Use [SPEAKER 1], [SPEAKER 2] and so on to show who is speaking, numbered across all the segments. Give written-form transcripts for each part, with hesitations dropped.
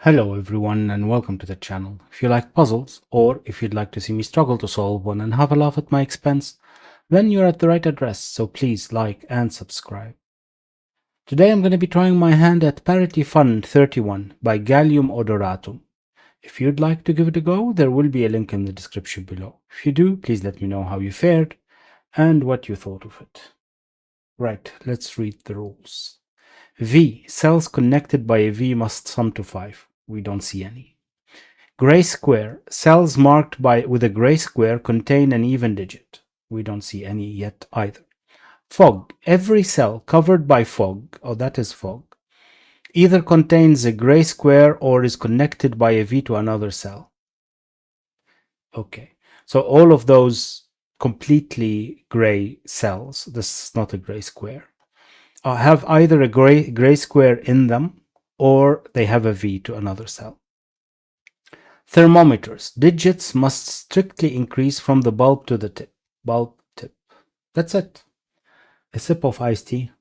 [SPEAKER 1] Hello everyone and welcome to the channel. If you like puzzles or if you'd like to see me struggle to solve one and have a laugh at my expense, then you're at the right address, so please like and subscribe. Today I'm going to be trying my hand at Parity Fun 31 by Gallium Odoratum. If you'd like to give it a go, there will be a link in the description below. If you do, please let me know how you fared and what you thought of it. Right, let's read the rules. V. Cells connected by a V must sum to 5. We don't see any. Gray square. Cells marked with a gray square contain an even digit. We don't see any yet either. Fog. Every cell covered by fog, that is fog, either contains a gray square or is connected by a V to another cell. Okay, so all of those completely gray cells, this is not a gray square, have either a gray square in them or they have a V to another cell. Thermometers. Digits must strictly increase from the bulb to the tip. Bulb tip. That's it. A sip of iced tea.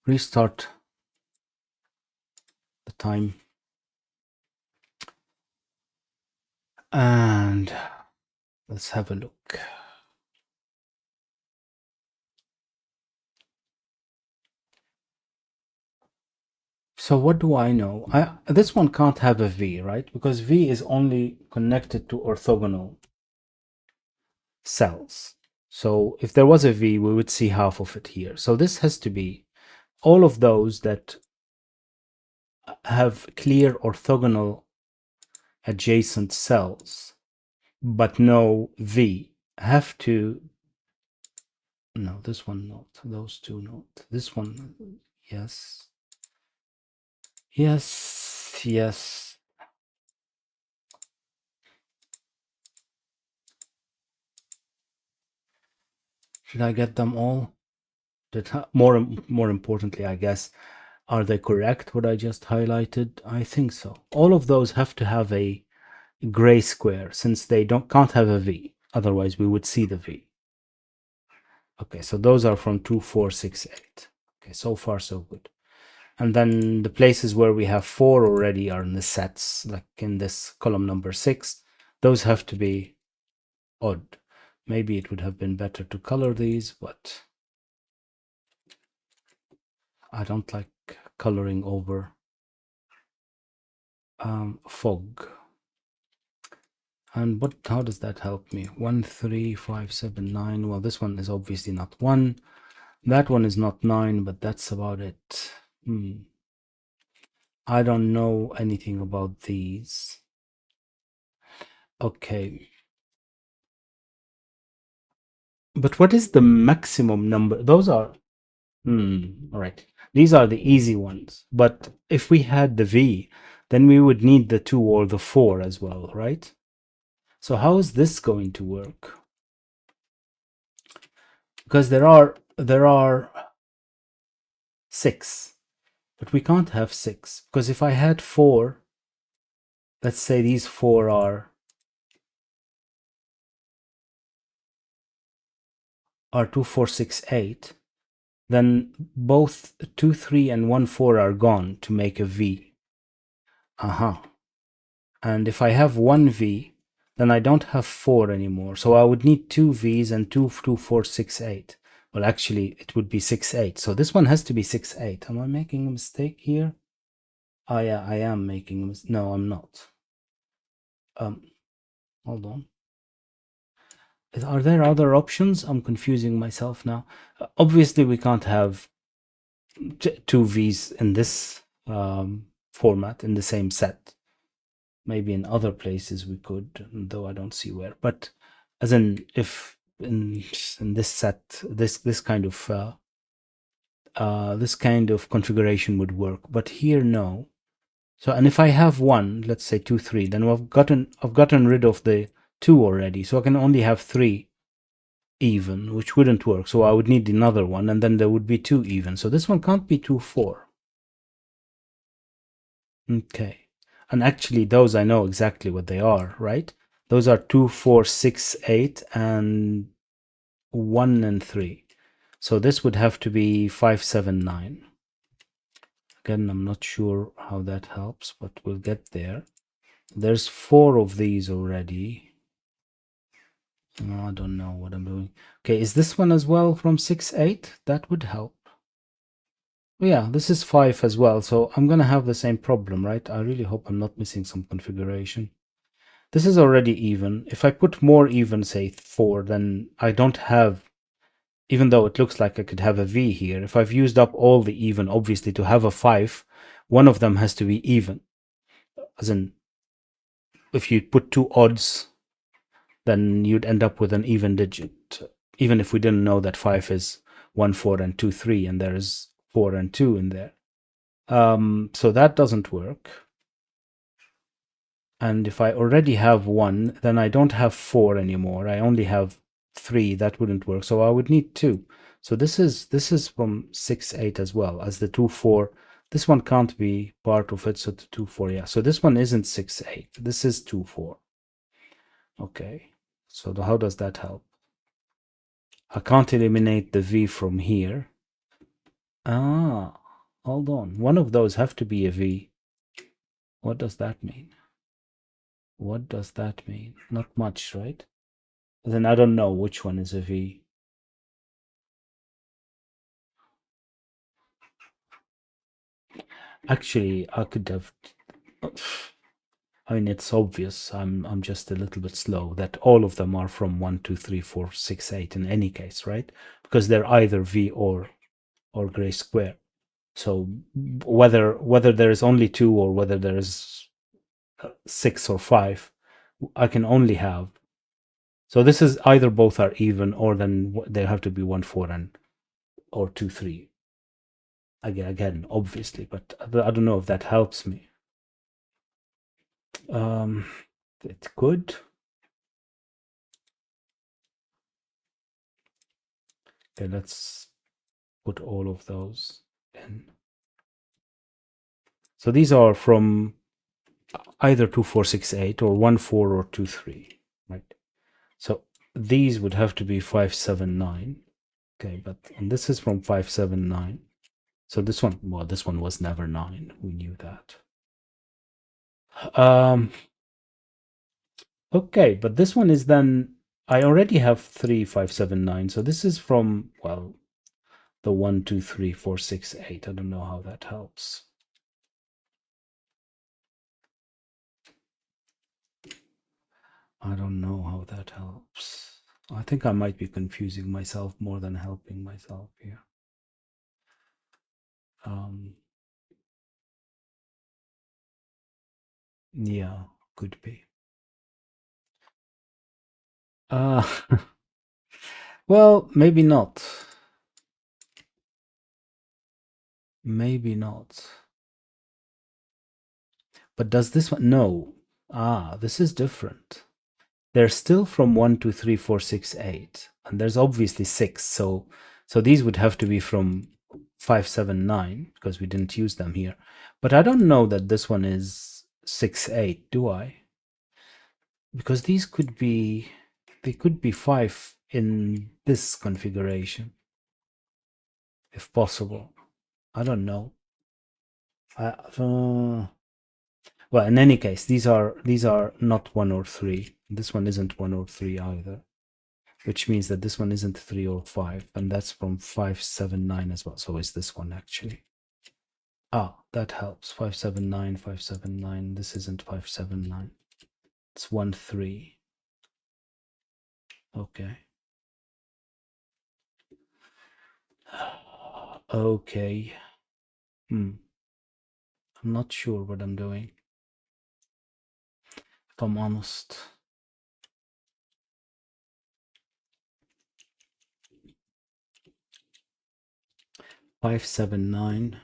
[SPEAKER 1] Restart the time. And let's have a look. So what do I know? This one can't have a V, right? Because V is only connected to orthogonal cells. So if there was a V, we would see half of it here. So this has to be all of those that have clear orthogonal adjacent cells, but no V, have to, no, this one not, those two not, this one, yes, yes, yes. Should I get them all? More importantly, I guess, are they correct, what I just highlighted? I think so. All of those have to have a gray square, since they can't have a V. Otherwise, we would see the V. Okay, so those are from 2, 4, 6, 8. Okay, so far so good. And then the places where we have 4 already are in the sets, like in this column number 6. Those have to be odd. Maybe it would have been better to color these, but I don't like coloring over fog. And how does that help me? 1, 3, 5, 7, 9. Well, this one is obviously not 1. That one is not 9, but that's about it. I don't know anything about these. Okay. But what is the maximum number? Those are, all right. These are the easy ones. But if we had the V, then we would need the 2 or the 4 as well, right? So how is this going to work? Because there are 6, but we can't have 6. Because if I had 4, let's say these 4 are 2, 4, 6, 8, then both 2, 3 and 1, 4 are gone to make a V. And if I have 1 V, then I don't have 4 anymore. So I would need 2 V's and 2, 2, 4, 6, 8. Well, actually, it would be 6, 8. So this one has to be 6, 8. Am I making a mistake here? Oh, yeah, I am making a mistake. No, I'm not. Hold on. Are there other options? I'm confusing myself now. Obviously, we can't have 2 V's in this format in the same set. Maybe in other places we could, though I don't see where. But as in, if in this set, this kind of configuration would work. But here, no. So, and if I have 1, let's say 2, 3, then I've gotten rid of the 2 already. So I can only have 3 even, which wouldn't work. So I would need another one, and then there would be 2 even. So this one can't be 2, 4. Okay. And actually, those I know exactly what they are, right? Those are 2, 4, 6, 8, and 1 and 3. So this would have to be 5, 7, 9. Again, I'm not sure how that helps, but we'll get there. There's 4 of these already. I don't know what I'm doing. Okay, is this one as well from 6, 8? That would help. Yeah, this is 5 as well, so I'm gonna have the same problem, right? I really hope I'm not missing some configuration. This is already even. If I put more even, say 4, then I don't have, even though it looks like I could have a V here, if I've used up all the even, obviously to have a 5, one of them has to be even. As in, if you put 2 odds, then you'd end up with an even digit, even if we didn't know that 5 is 1, 4, and 2, 3, and there is 4 and 2 in there. So that doesn't work. And if I already have 1, then I don't have 4 anymore. I only have 3. That wouldn't work. So I would need 2. So this is from 6, 8 as well as the 2, 4. This one can't be part of it. So the 2, 4, yeah. So this one isn't 6, 8. This is 2, 4. Okay. So how does that help? I can't eliminate the V from here. Ah, hold on. One of those have to be a V. What does that mean? What does that mean? Not much, right? Then I don't know which one is a V. Actually, I could have. I mean, it's obvious. I'm just a little bit slow. That all of them are from 1, 2, 3, 4, 6, 8 in any case, right? Because they're either V or gray square. So whether there is only 2 or whether there is 6 or 5, I can only have. So this is either both are even, or then they have to be 1, 4, and or 2, 3. Again, obviously, but I don't know if that helps me. It could. Okay, let's put all of those in. So these are from either 2, 4, 6, 8 or 1, 4 or 2, 3, right? So these would have to be 5, 7, 9. Okay, but and this is from 5, 7, 9. So this one, well, this one was never 9. We knew that. Okay, but this one is then, I already have 3, 5, 7, 9. So this is from, well, the 1, 2, 3, 4, 6, 8. I don't know how that helps. I don't know how that helps. I think I might be confusing myself more than helping myself here. Yeah, could be. Well, maybe not. Maybe not. But does this one? No. This is different. They're still from 1, 2, 3, 4, 6, 8. And there's obviously 6. So these would have to be from 5, 7, 9, because we didn't use them here. But I don't know that this one is 6, 8, do I? Because these could be, they could be 5 in this configuration, if possible. I don't know. Well, in any case, these are not 1 or 3. This one isn't 1 or 3 either, which means that this one isn't 3 or 5, and that's from 5, 7, 9 as well. So is this one actually? That helps. 5, 7, 9, 5, 7, 9. This isn't 5, 7, 9. It's 1, 3. Okay. Okay. I'm not sure what I'm doing, if I'm honest. Five, 7, 9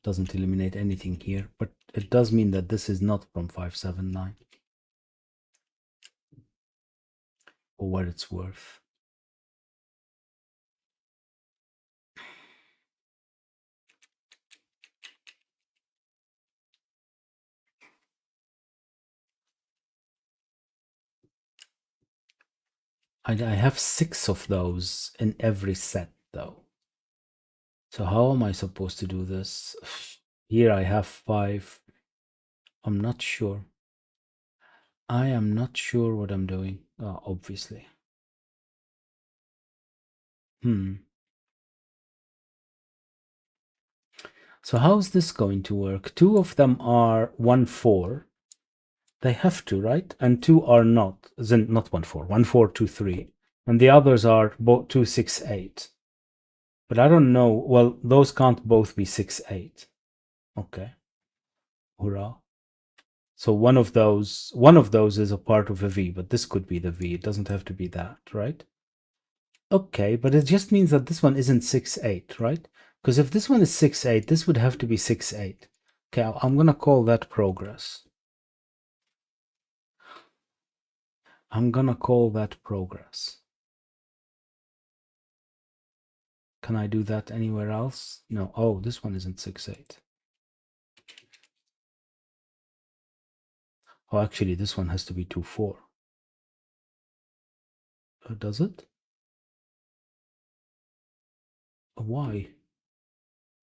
[SPEAKER 1] doesn't eliminate anything here, but it does mean that this is not from 5, 7, 9. For what it's worth. I have 6 of those in every set, though. So how am I supposed to do this? Here I have 5. I'm not sure. I am not sure what I'm doing, obviously. So how's this going to work? 2 of them are 1, 4. They have to, right? And 2 are not. Then not 1, 4. 1, 4, 2, 3. And the others are both 2, 6, 8. But I don't know. Well, those can't both be 6, 8. Okay. Hurrah. So one of those is a part of a V, but this could be the V. It doesn't have to be that, right? Okay, but it just means that this one isn't 6, 8, right? Because if this one is 6, 8, this would have to be 6, 8. Okay, I'm going to call that progress. I'm going to call that progress. Can I do that anywhere else? No. Oh, this one isn't 6, 8. Oh, actually, this one has to be 2, 4. Does it? Why?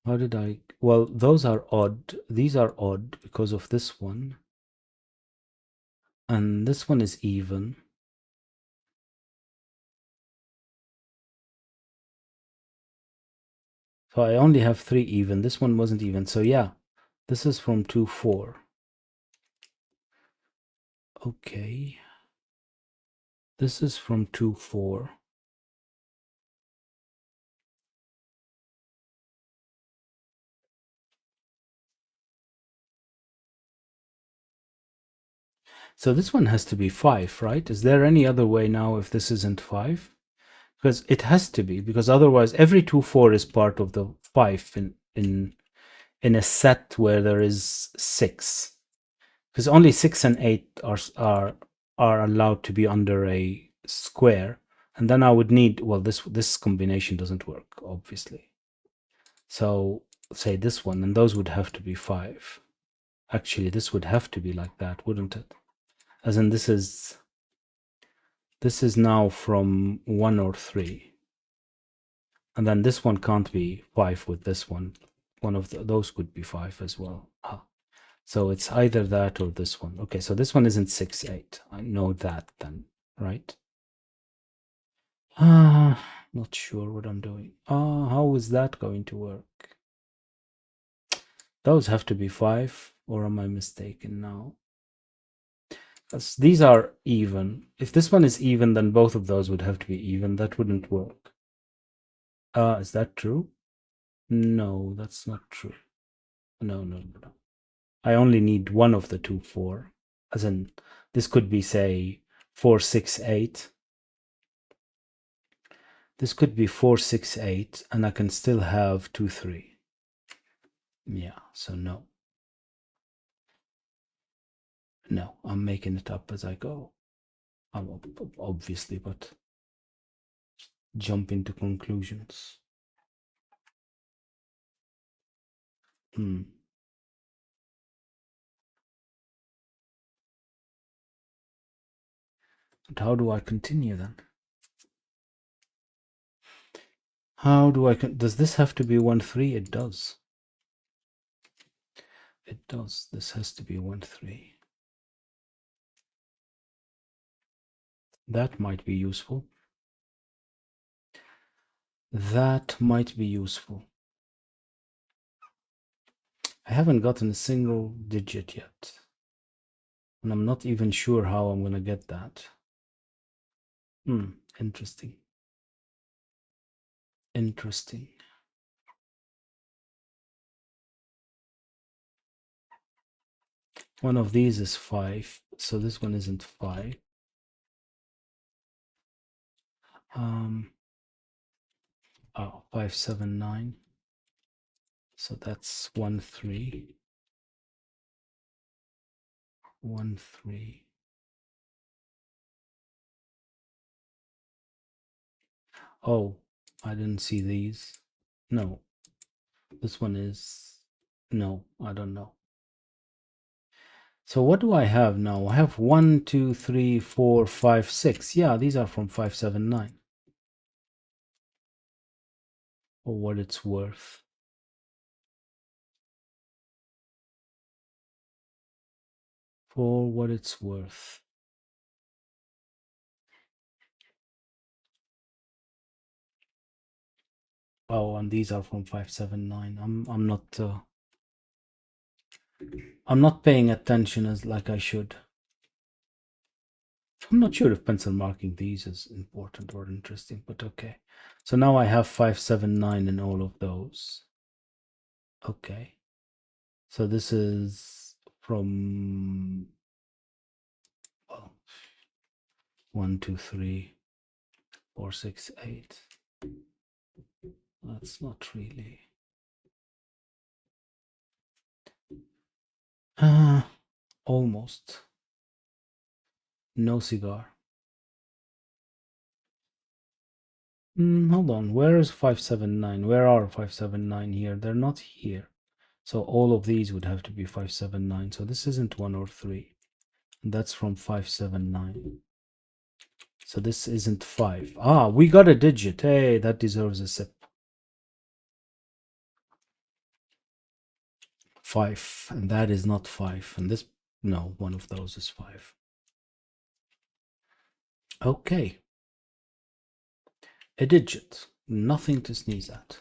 [SPEAKER 1] How did I? Well, those are odd. These are odd because of this one. And this one is even. So I only have 3 even. This one wasn't even. So yeah, this is from 2, 4. Okay. This is from 2, 4. So this one has to be 5, right? Is there any other way now if this isn't 5? Because it has to be, because otherwise every 2, 4 is part of the 5 in a set where there is 6. Because only 6 and 8 are allowed to be under a square. And then I would need, well, this combination doesn't work, obviously. So say this one, and those would have to be 5. Actually, this would have to be like that, wouldn't it? As in this is now from 1 or 3. And then this one can't be 5 with this one. One of those could be 5 as well. So it's either that or this one. Okay, so this one isn't 6, 8. I know that then, right? Not sure what I'm doing. How is that going to work? Those have to be 5, or am I mistaken now? These are even. If this one is even, then both of those would have to be even. That wouldn't work. Is that true? No, that's not true. No. I only need one of the 2, 4. As in, this could be, say, 4, 6, 8. This could be 4, 6, 8, and I can still have 2, 3. Yeah, so no. No, I'm making it up as I go. Obviously, but jump into conclusions. But how do I continue then? How do I... Does this have to be 1, 3? It does. It does. This has to be 1, 3. That might be useful. That might be useful. I haven't gotten a single digit yet. And I'm not even sure how I'm going to get that. Interesting. Interesting. One of these is 5, so this one isn't 5. 5, 7, 9. So that's 1, 3. 1, 3. Oh, I didn't see these. No. This one is... No, I don't know. So what do I have now? I have 1, 2, 3, 4, 5, 6. Yeah, these are from 5, 7, 9. For what it's worth. for what it's worth. Oh, and these are from 579. I'm not paying attention as like I should. I'm not sure if pencil marking these is important or interesting, but okay. So now I have 579 in all of those. Okay. So this is from, well, 1, 2, 3, 4, 6, 8. That's not really. Almost. No cigar. Hold on. Where is 579? Where are 579 here? They're not here. So all of these would have to be 579. So this isn't 1 or 3. That's from 579. So this isn't 5. Ah, we got a digit. Hey, that deserves a sip. 5. And that is not 5. And this, no, one of those is 5. Okay. A digit. Nothing to sneeze at.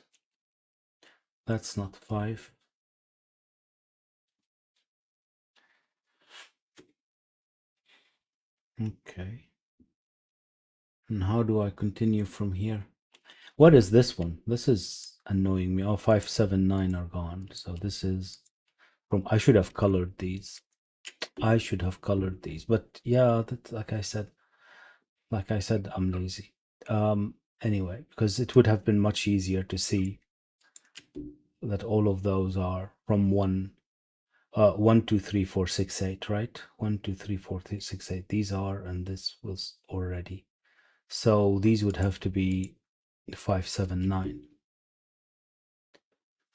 [SPEAKER 1] That's not 5. Okay. And how do I continue from here? What is this one? This is annoying me. Oh, 579 are gone. So this is from, I should have colored these. I should have colored these. But yeah, that, like I said, I'm lazy. Anyway, because it would have been much easier to see that all of those are from 1, 2, 3, 4, 6, 8, right? 1, 2, 3, 4, 6, 8. These are, and this was already. So these would have to be 579.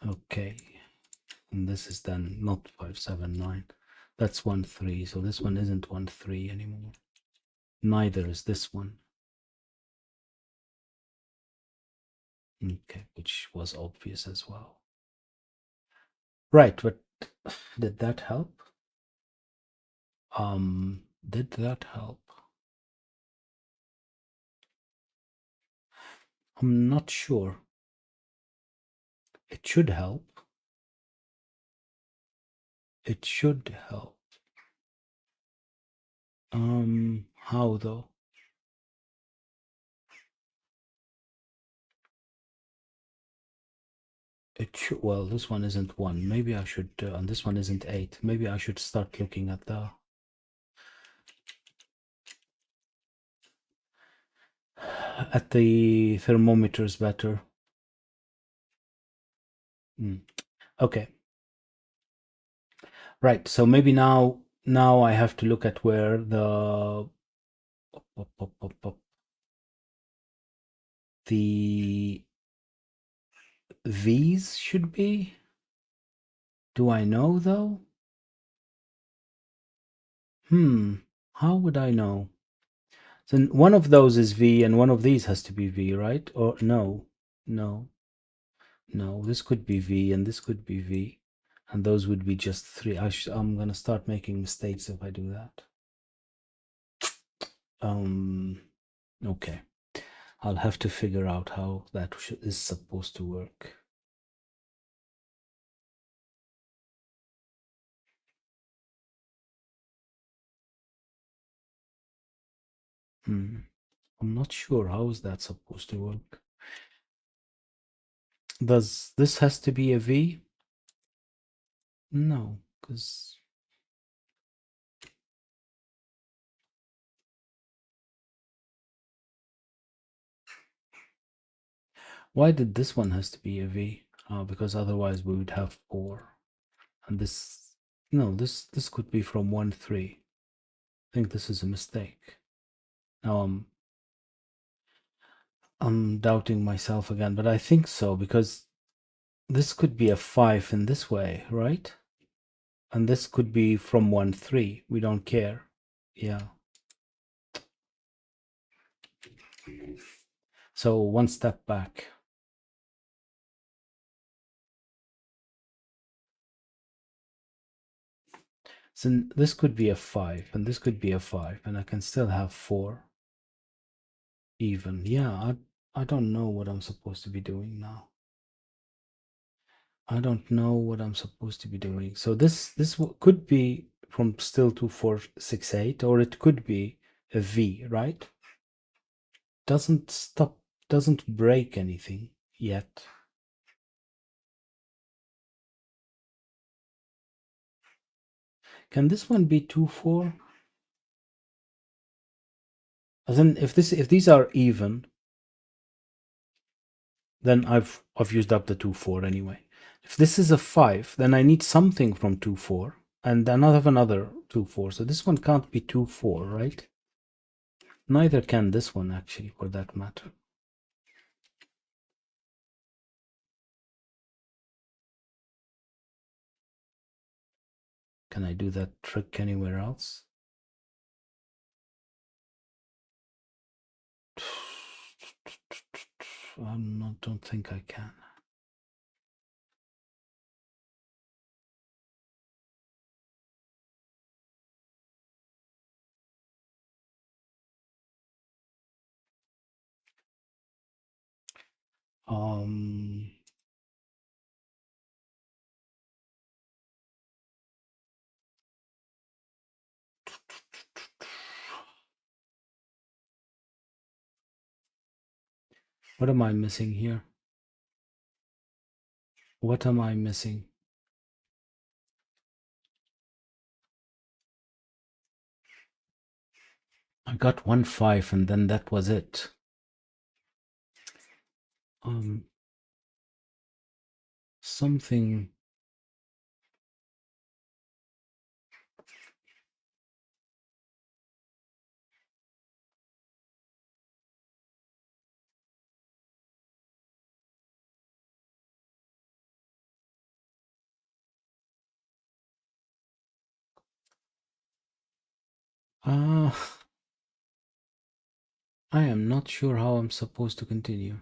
[SPEAKER 1] Okay. And this is then not 579. That's 1, 3. So this one isn't 1, 3 anymore. Neither is this one. Okay, which was obvious as well. Right, but did that help? Did that help? I'm not sure. It should help. It should help. How though? It should, well, this one isn't 1. Maybe I should, and this one isn't 8. Maybe I should start looking at the thermometers better. Okay. Right. So maybe now I have to look at where the V's should be. Do I know though? How would I know? So one of those is V and one of these has to be V, right? Or no, no, no. This could be V and this could be V. And those would be just 3. I'm going to start making mistakes if I do that. Okay. I'll have to figure out how that is supposed to work. I'm not sure how is that supposed to work. Does this has to be a V? No, because why did this one has to be a V? Because otherwise we would have 4. And this, no, this could be from 1, 3. I think this is a mistake. Now I'm doubting myself again, but I think so because this could be a 5 in this way, right? And this could be from 1, 3. We don't care. Yeah. So one step back. So this could be a 5, and this could be a 5, and I can still have 4 even. Yeah, I don't know what I'm supposed to be doing now. I don't know what I'm supposed to be doing. So this could be from still 2, 4, 6, 8, or it could be a V, right? Doesn't stop, doesn't break anything yet. Can this one be 2, 4? As in, if these are even, then I've used up the 2, 4 anyway. If this is a 5, then I need something from 2, 4, and another 2, 4. So this one can't be 2, 4, right? Neither can this one, actually, for that matter. Can I do that trick anywhere else? Don't think I can. Um, what am I missing here? What am I missing? I got 1, 5, and then that was it. Something. I am not sure how I'm supposed to continue.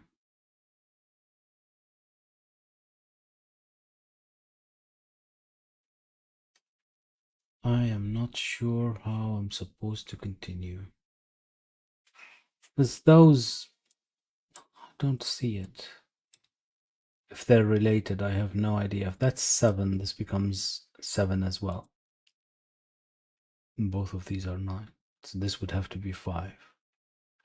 [SPEAKER 1] I am not sure how I'm supposed to continue. Because those, I don't see it. If they're related, I have no idea. If that's 7, this becomes 7 as well. And both of these are 9. So this would have to be 5.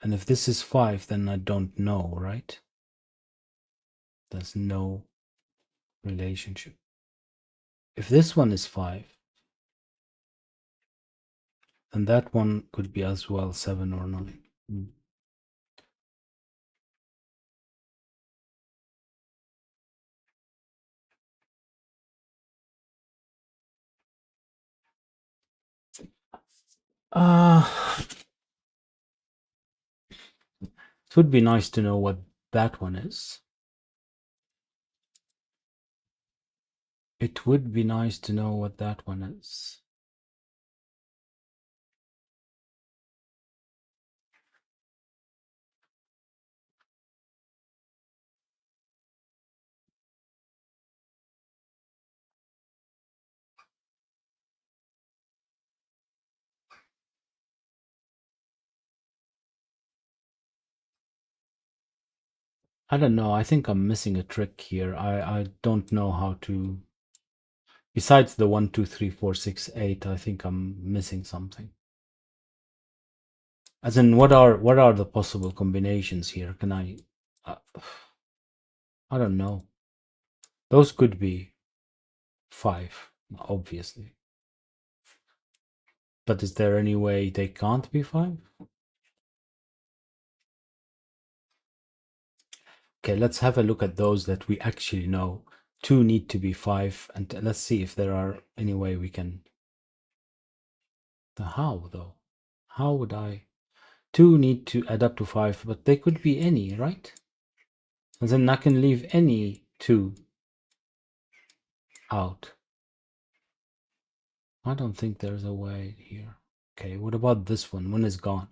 [SPEAKER 1] And if this is 5, then I don't know, right? There's no relationship. If this one is 5, then that one could be as well 7 or 9. It would be nice to know what that one is. It would be nice to know what that one is. I don't know. I think I'm missing a trick here. I don't know how to. Besides the 1, 2, 3, 4, 6, 8, I think I'm missing something. As in, what are the possible combinations here? Can I don't know. Those could be 5, obviously. But is there any way they can't be 5? Okay, let's have a look at those that we actually know. 2 need to be 5, and let's see if there are any way we can. How though? How would I? 2 need to add up to 5, but they could be any, right? And then I can leave any 2 out. I don't think there's a way here. Okay, what about this one? One is gone.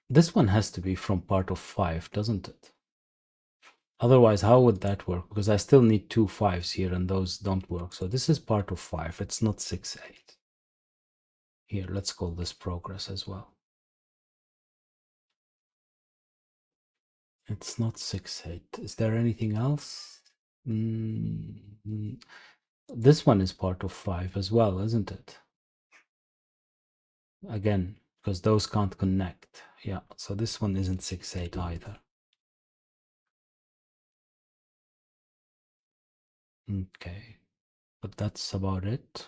[SPEAKER 1] This one has to be from part of 5, doesn't it? Otherwise, how would that work? Because I still need 2 5s here and those don't work. So this is part of 5. It's not 6 8. Here, let's call this progress as well. It's not 6 8. Is there anything else? This one is part of 5 as well, isn't it? Again, because those can't connect. Yeah, so this one isn't 6 8 either. Okay, but that's about it.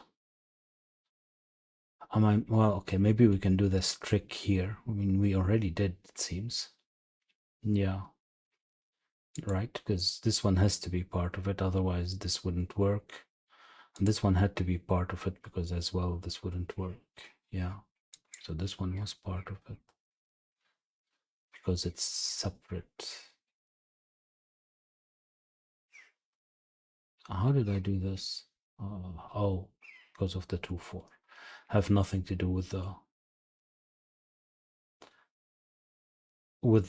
[SPEAKER 1] Well, okay, maybe we can do this trick here. I mean, we already did, it seems. Yeah, right, because this one has to be part of it, otherwise this wouldn't work. And this one had to be part of it because as well this wouldn't work. Yeah, so this one was part of it because it's separate. How did I do this? Oh, because of the 2 4. Have nothing to do with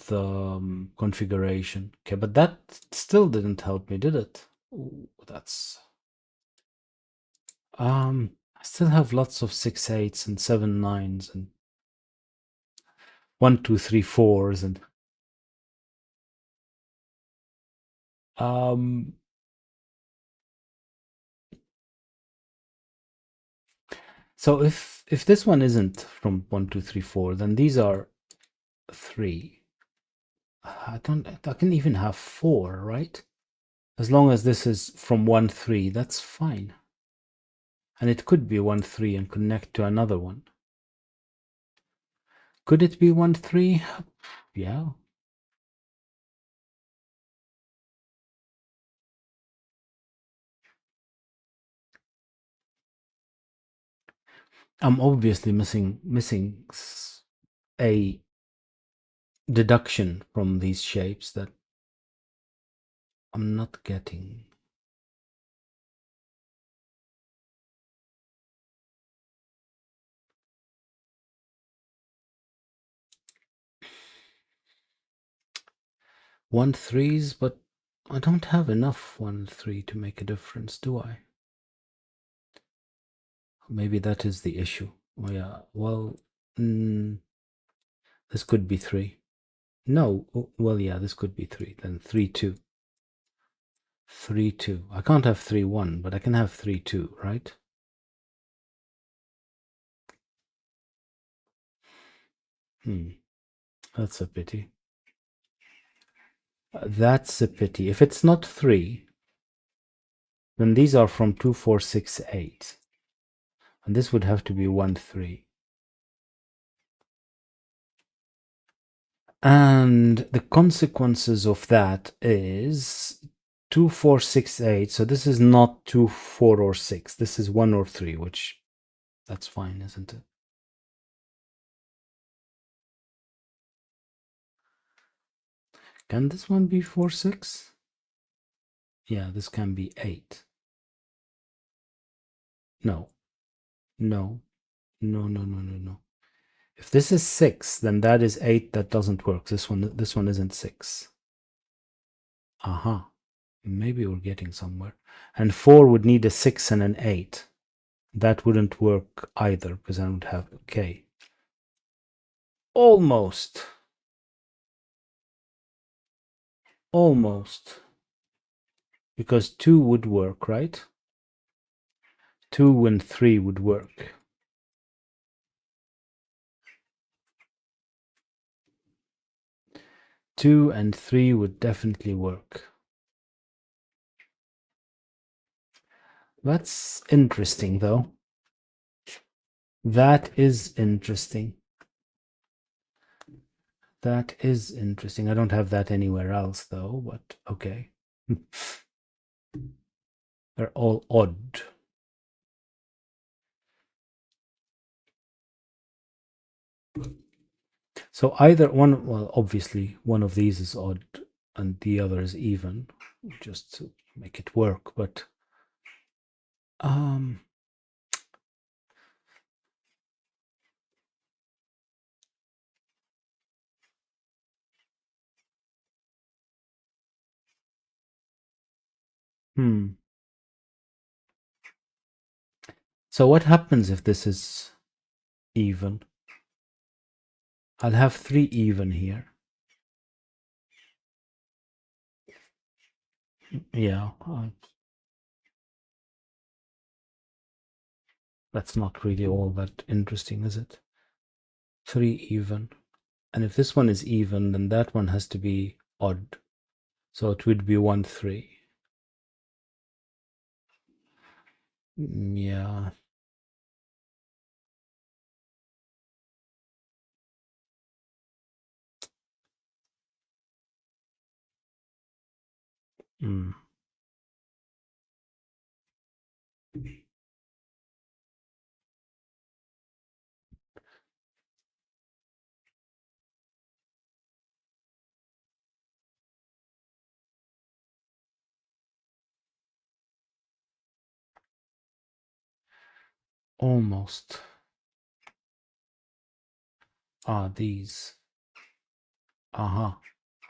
[SPEAKER 1] the configuration. Okay, but that still didn't help me, did it? Ooh, that's I still have lots of 6 8s and 7 9s and 1 2 3 4s and so if this one isn't from 1 2 3 4, then these are 3. I can even have 4, right? As long as this is from 1 3, that's fine. And it could be 1 3 and connect to another one. Could it be 1 3? Yeah. I'm obviously missing a deduction from these shapes that I'm not getting. One threes, but I don't have enough 1 3 to make a difference, do I? Maybe that is the issue. Oh yeah, well, this could be 3. No, well, yeah, this could be 3. Then 3 2. 3 2. I can't have 3 1, but I can have 3 2, right? That's a pity. That's a pity. If it's not 3, then these are from 2 4 6 8. And this would have to be 1 3. And the consequences of that is 2 4 6 8. So this is not 2 4 or 6. This is 1 or 3, which that's fine, isn't it? Can this one be 4 6? Yeah, this can be 8. No, no, no, no, no, no, no. If this is 6, then that is 8. That doesn't work. This one isn't 6. Aha. Maybe we're getting somewhere. And 4 would need a 6 and an 8. That wouldn't work either because I don't have K. Almost. Almost. Because 2 would work, right? 2 and 3 would work. Two and 3 would definitely work. That's interesting, though. That is interesting. That is interesting. I don't have that anywhere else, though, but okay. They're all odd. So either one, well, obviously one of these is odd and the other is even, just to make it work, but So what happens if this is even? I'll have 3 even here. Yeah, that's not really all that interesting, is it? 3 even. And if this one is even, then that one has to be odd. So it would be 1, 3. Yeah. Mm. Almost. These. Uh-huh.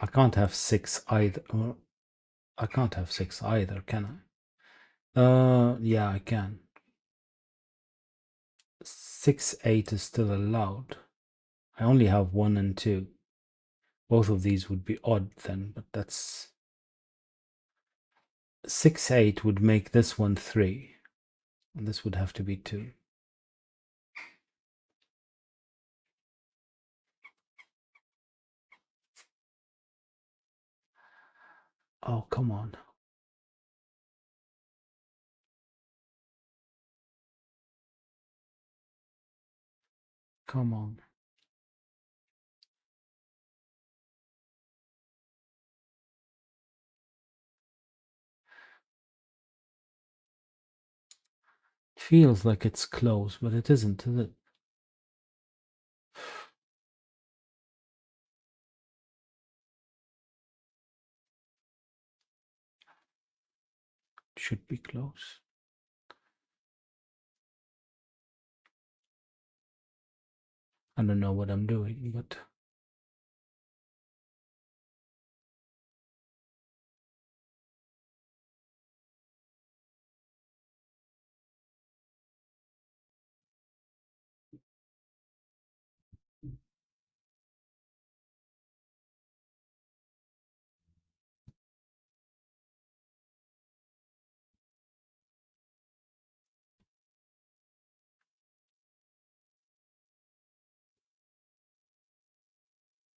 [SPEAKER 1] I can't have 6 either. I can't have 6 either, can I? Yeah, I can. 6, 8 is still allowed. I only have 1 and 2. Both of these would be odd then, but that's 6, 8 would make this one 3. And this would have to be 2. Oh, come on. Come on. Feels like it's close, but it isn't, is it? Should be close. I don't know what I'm doing, but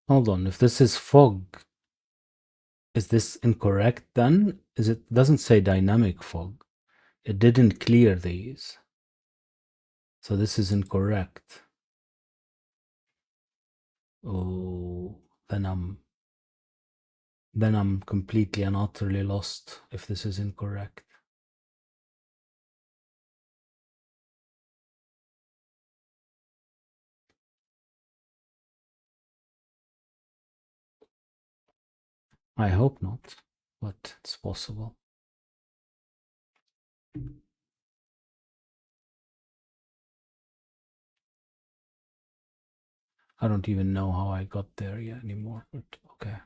[SPEAKER 1] hold on. If this is fog, is this incorrect then? Is it doesn't say dynamic fog? It didn't clear these. So this is incorrect. Oh, then I'm completely and utterly lost if this is incorrect. I hope not, but it's possible. I don't even know how I got there yet anymore, but okay.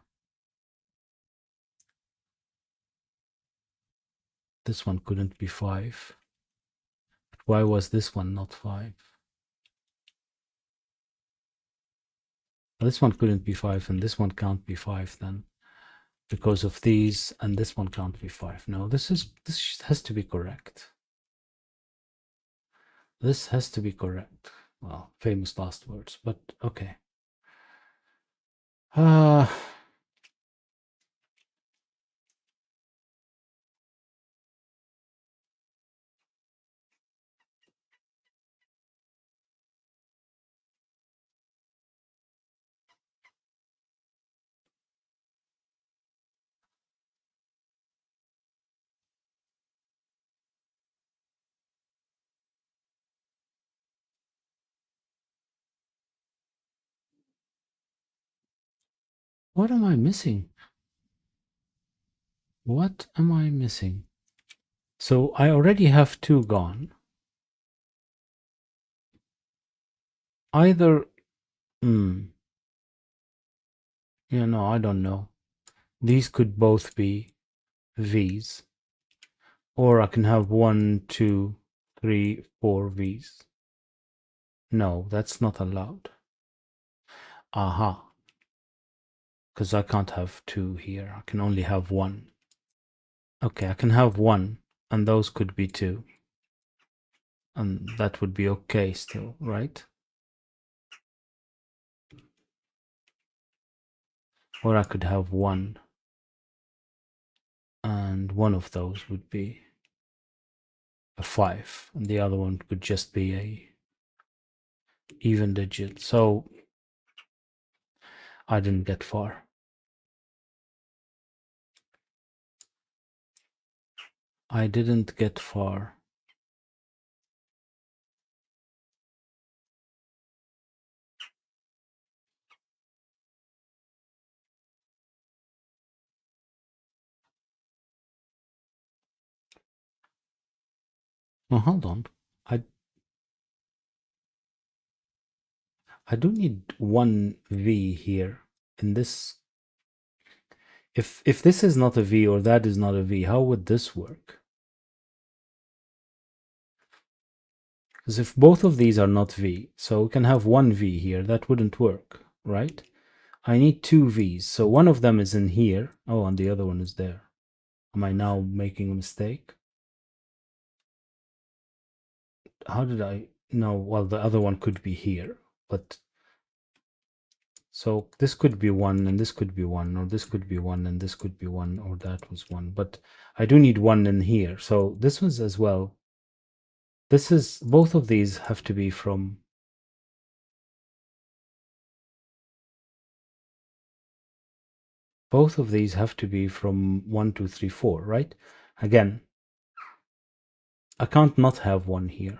[SPEAKER 1] This one couldn't be 5. Why was this one not 5? This one couldn't be 5, and this one can't be 5 then. Because of these, and this one can't be 5. No, this has to be correct. This has to be correct. Well, famous last words, but okay. What am I missing? What am I missing? So I already have 2 gone. Either, yeah, no, I don't know. These could both be V's. Or I can have 1, 2, 3, 4 V's. No, that's not allowed. Aha. Because I can't have 2 here. I can only have 1. Okay, I can have 1, and those could be 2. And that would be okay still, right? Or I could have 1, and one of those would be a 5, and the other one would just be a even digit. So I didn't get far. I didn't get far. Oh, hold on. I I do need 1 V here in this. If this is not a V or that is not a V, how would this work? Because if both of these are not V, so we can have 1 V here, that wouldn't work, right? I need 2 V's, so one of them is in here. Oh, and the other one is there. Am I now making a mistake? How did I know? Well, the other one could be here, but so this could be 1 and this could be 1, or this could be 1 and this could be 1, or that was 1, but I do need 1 in here. So this was as well. This is, both of these have to be from, both of these have to be from 1, 2, 3, 4, right? Again, I can't not have 1 here,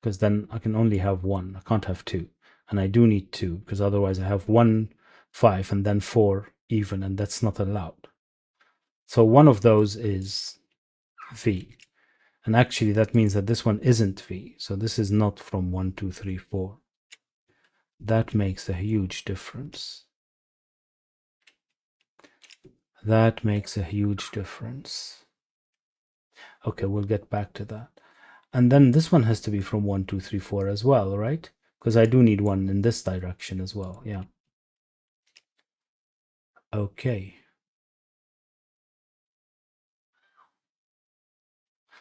[SPEAKER 1] because then I can only have 1. I can't have 2. And I do need 2, because otherwise I have 1, 5, and then 4 even, and that's not allowed. So one of those is V. And actually that means that this one isn't V. So this is not from 1, 2, 3, 4. That makes a huge difference. That makes a huge difference. Okay, we'll get back to that. And then this one has to be from 1, 2, 3, 4 as well, right? Because I do need 1 in this direction as well, yeah. Okay.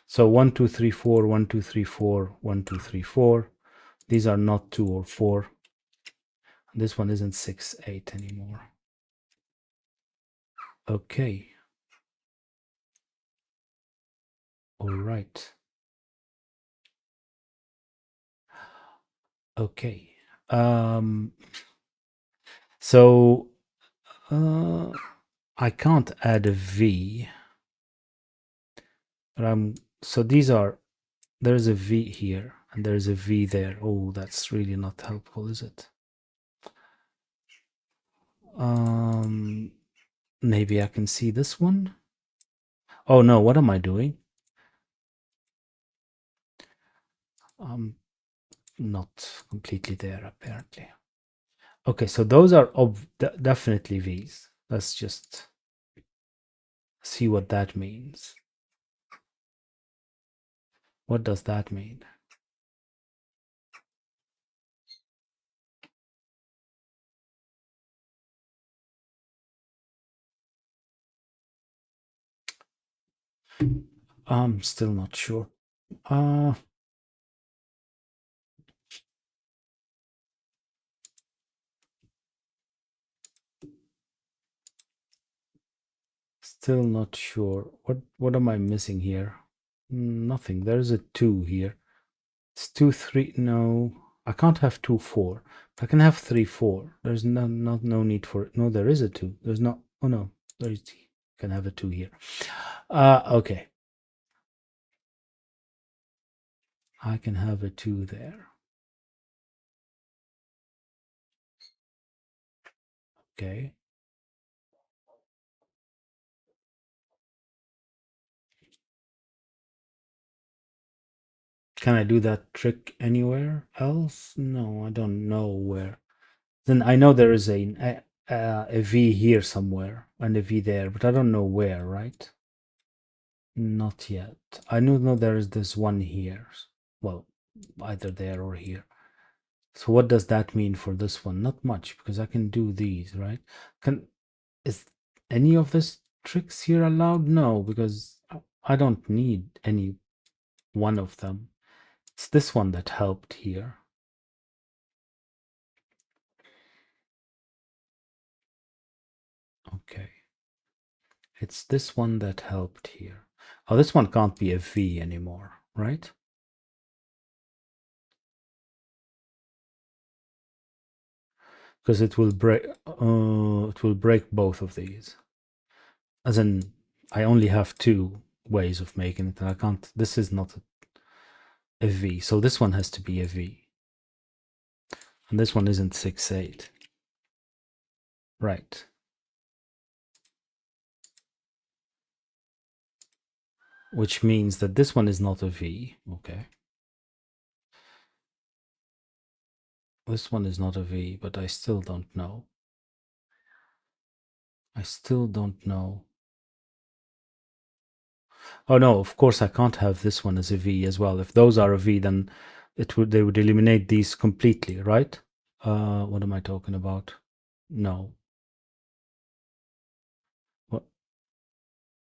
[SPEAKER 1] So 1, 2, 3, 4, 1, 2, 3, 4, 1, 2, 3, 4. These are not 2 or 4. This one isn't 6, 8 anymore. Okay. All right. Okay. So I can't add a V, but so these are, there's a V here and there's a V there. Oh, that's really not helpful, is it? Maybe I can see this one. Oh no, what am I doing? Not completely there apparently. Okay, so those are definitely V's. Let's just see what that means. What does that mean? I'm still not sure. Still not sure. What am I missing here? Nothing. There's a 2 here. It's 2, 3. No, I can't have 2, 4. I can have 3, 4. There's no need for it. No, there is a 2. There's not. Oh no, there is. Can have a 2 here. Okay. I can have a 2 there. Okay. Can I do that trick anywhere else? No, I don't know where. Then I know there is a V here somewhere and a V there, but I don't know where, right? Not yet. I know there is this one here. Well, either there or here. So what does that mean for this one? Not much, because I can do these, right? Is any of this tricks here allowed? No, because I don't need any one of them. It's this one that helped here. Okay. It's this one that helped here. Oh, this one can't be a V anymore, right? Because it will break both of these. As in, I only have two ways of making it, and I can't. This is not a V, so this one has to be a V, and this one isn't 6/8, right? Which means that this one is not a V. Okay. This one is not a V, but I still don't know. I still don't know. Oh no, of course I can't have this one as a V as well. If those are a V, then they would eliminate these completely, right? What am I talking about? No. What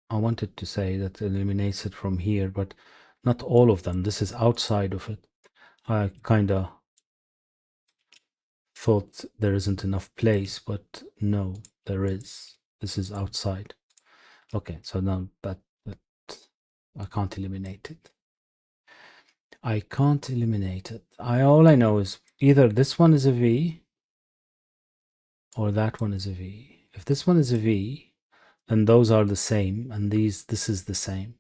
[SPEAKER 1] I wanted to say that eliminates it from here, but not all of them. This is outside of it. I kinda thought there isn't enough place, but no, there is. This is outside. Okay, so now that I can't eliminate it. I can't eliminate it. All I know is either this one is a V or that one is a V. If this one is a V, then those are the same, and this is the same.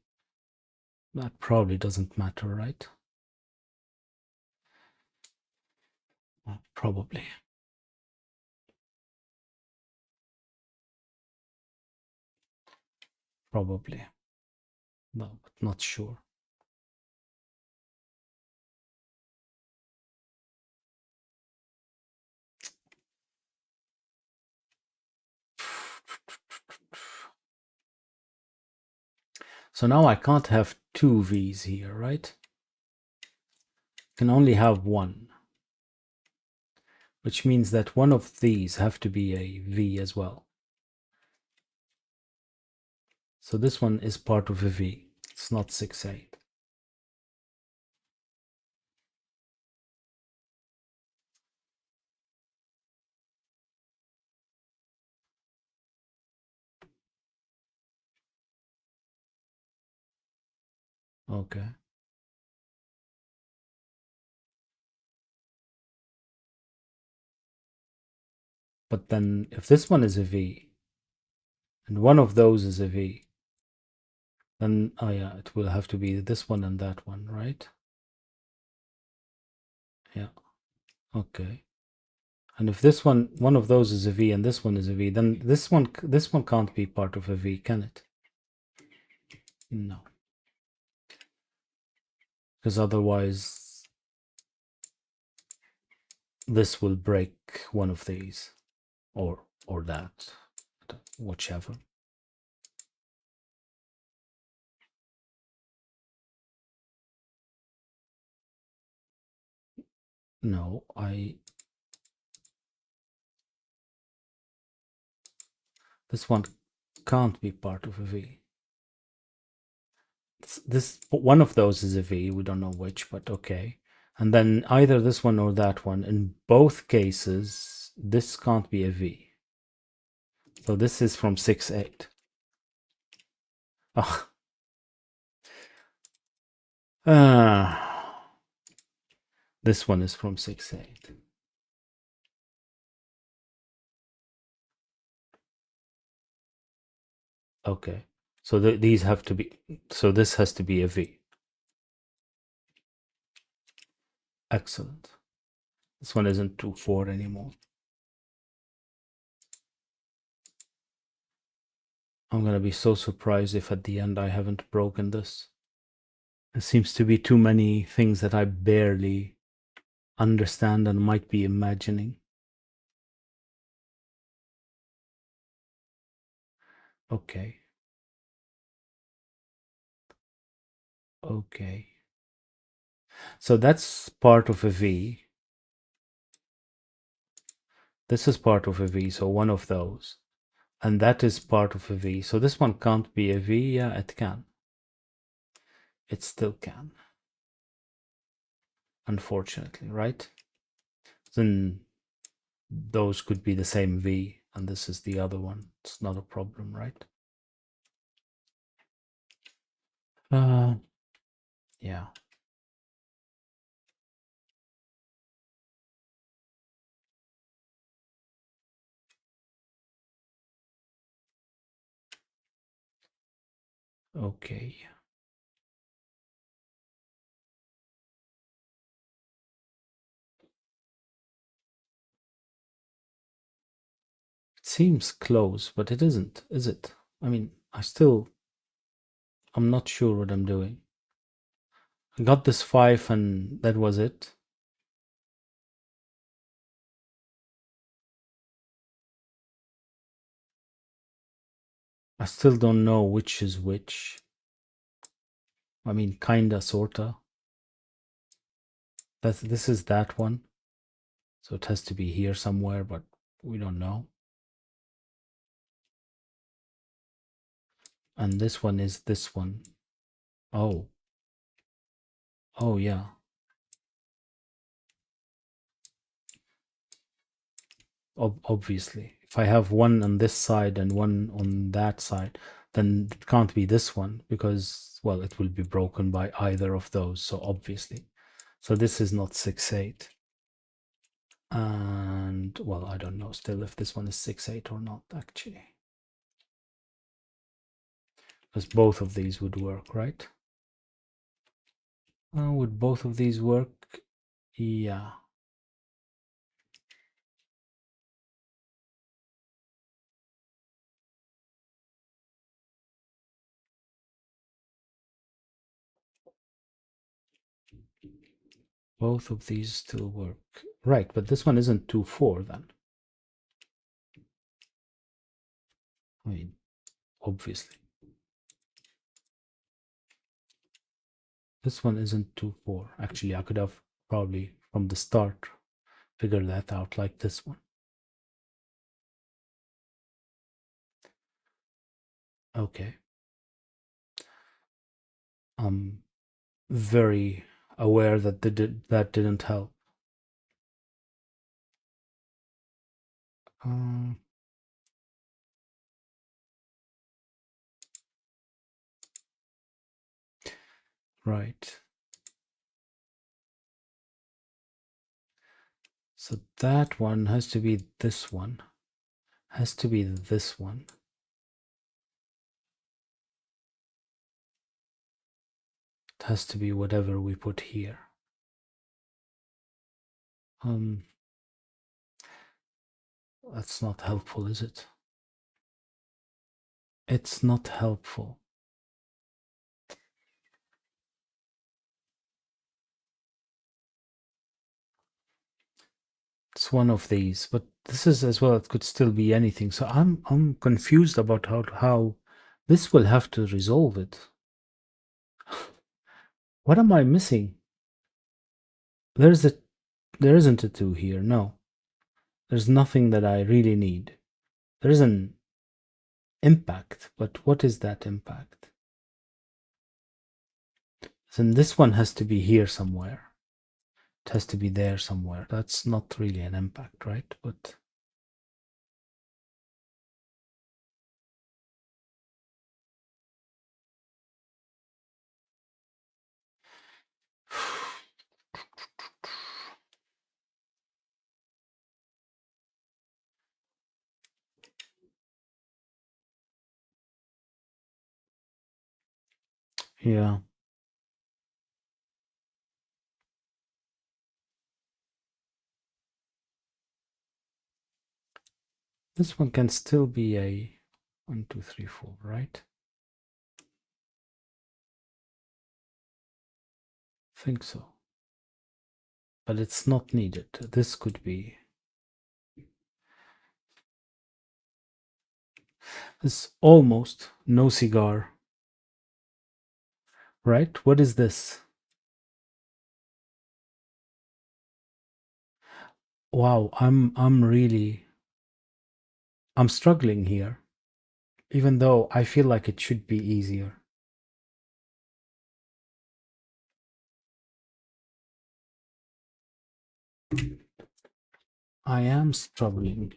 [SPEAKER 1] That probably doesn't matter, right? Probably. Probably. No, but not sure. So now I can't have two V's here, right? I can only have one, which means that one of these have to be a V as well. So this one is part of a V. It's not 6/8. Okay. But then if this one is a V and one of those is a V, then, oh yeah, it will have to be this one and that one, right? Yeah. Okay. And if this one of those is a V and this one is a V, then this one can't be part of a V, can it? No. Because otherwise this will break one of these or that, whichever. No, this one can't be part of a V. This one of those is a V, we don't know which, but okay. And then either this one or that one. In both cases, this can't be a V. So this is from 6/8. Oh. This one is from 6/8. Okay. So these have to be, so this has to be a V. Excellent. This one isn't 2/4 anymore. I'm gonna be so surprised if at the end I haven't broken this. There seems to be too many things that I barely understand and might be imagining. Okay. Okay. So that's part of a V. This is part of a V, so one of those. And that is part of a V. So this one can't be a V. Yeah, it can. It still can. Unfortunately, right? Then those could be the same V, and this is the other one. It's not a problem, right? Uh, yeah. Okay. It seems close, but it isn't, is it? I mean, I'm not sure what I'm doing. I got this 5 and that was it. I still don't know which is which. I mean, kinda, sorta. This is that one. So it has to be here somewhere, but we don't know. And this one is this one. Oh. Oh, yeah. Obviously. If I have one on this side and one on that side, then it can't be this one because, well, it will be broken by either of those. So obviously. So this is not 6/8. And, well, I don't know still if this one is 6/8 or not, actually. Because both of these would work, right? Would both of these work? Yeah. Both of these still work. Right, but this one isn't 2/4 then. I mean, obviously. This one isn't 2/4. Actually, I could have probably from the start figured that out like this one. Okay. I'm very aware that that didn't help. Um, right. So that one has to be this one. Has to be this one. It has to be whatever we put here. That's not helpful, is it? It's not helpful. It's one of these, but this is as well, it could still be anything. So I'm confused about how this will have to resolve it. What am I missing? There's a there isn't a 2 here, no. There's nothing that I really need. There's an impact, but what is that impact? Then this one has to be here somewhere. It has to be there somewhere. That's not really an impact, right? But yeah. This one can still be a 1, 2, 3, 4, right? I think so. But it's not needed. This could be. It's almost no cigar. right? What is this? Wow, I'm struggling here, even though I feel like it should be easier. I am struggling.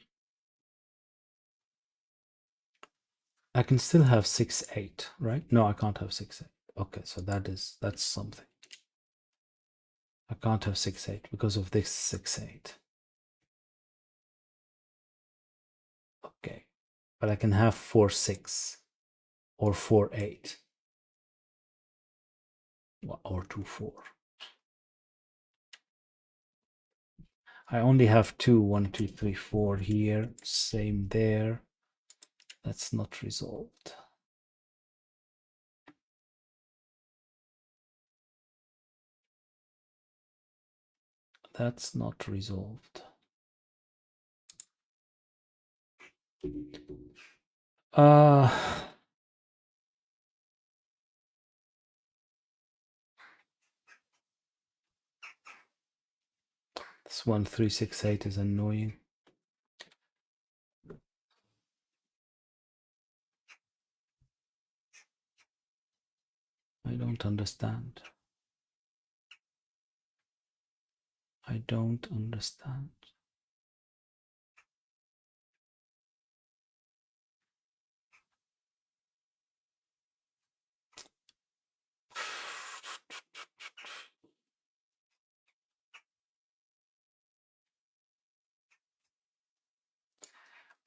[SPEAKER 1] I can still have 6, 8, right? No, I can't have 6, 8. Okay, so that's something. I can't have 6, 8 because of this 6, 8. Okay, but I can have 4, 6 or 4, 8 or 2, 4. I only have 2, 1, 2, 3, 4 here. Same there. That's not resolved. That's not resolved. Uh, this 1, 3, 6, 8 is annoying. I don't understand. I don't understand.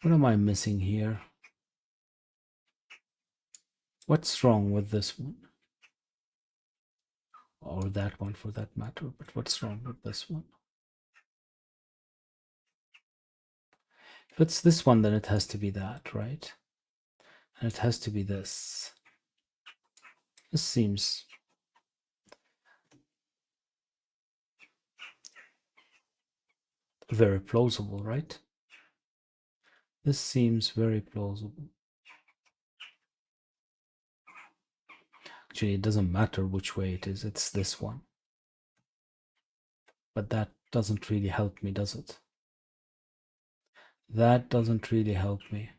[SPEAKER 1] What am I missing here? What's wrong with this one? Or that one for that matter, but what's wrong with this one? If it's this one, then it has to be that, right? And it has to be this. This seems very plausible, right? This seems very plausible. Actually, it doesn't matter which way it is, it's this one. But that doesn't really help me, does it? That doesn't really help me.